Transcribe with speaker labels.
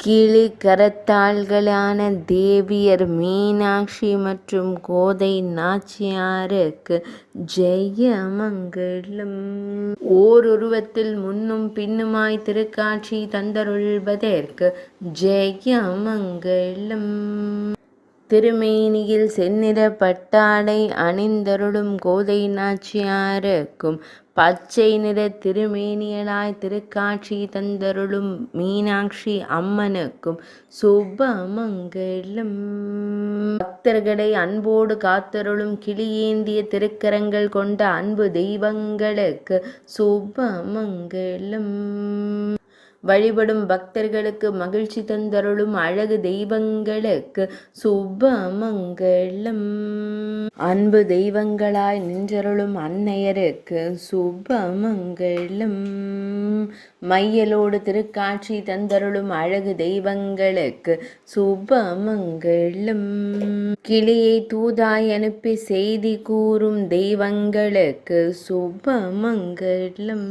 Speaker 1: கிளி கரத்தாள்களான தேவியர் மீனாட்சி மற்றும் கோதை நாச்சியாருக்கு ஜெயமங்கலம். ஓருருவத்தில் முன்னும் பின்னுமாய் திருக்காட்சி தந்தருள்வதற்கு ஜெயமங்கலம். திருமேனியில் செந்நிற பட்டாடை அணிந்தருளும் கோதை நாச்சியாருக்கும் பச்சை நிற திருமேனியலாய் திருக்காட்சி தந்தருளும் மீனாட்சி அம்மனுக்கும் சுபமங்கலம். பக்தர்களை அன்போடு காத்தருளும் கிளியேந்திய திருக்கரங்கள் கொண்ட அன்பு தெய்வங்களுக்கு சுபமங்கலம். வழிபடும் பக்தர்களுக்கு மகிழ்ச்சி தந்தருளும் அழகு தெய்வங்களுக்கு சுபமங்கலம். அன்பு தெய்வங்களாய் நின்றருளும் அன்னையருக்கு சுபமங்கலம். மையலோடு திருக்காட்சி தந்தருளும் அழகு தெய்வங்களுக்கு சுபமங்கலம். கிளியை தூதாய் அனுப்பி செய்தி கூறும் தெய்வங்களுக்கு சுபமங்கலம்.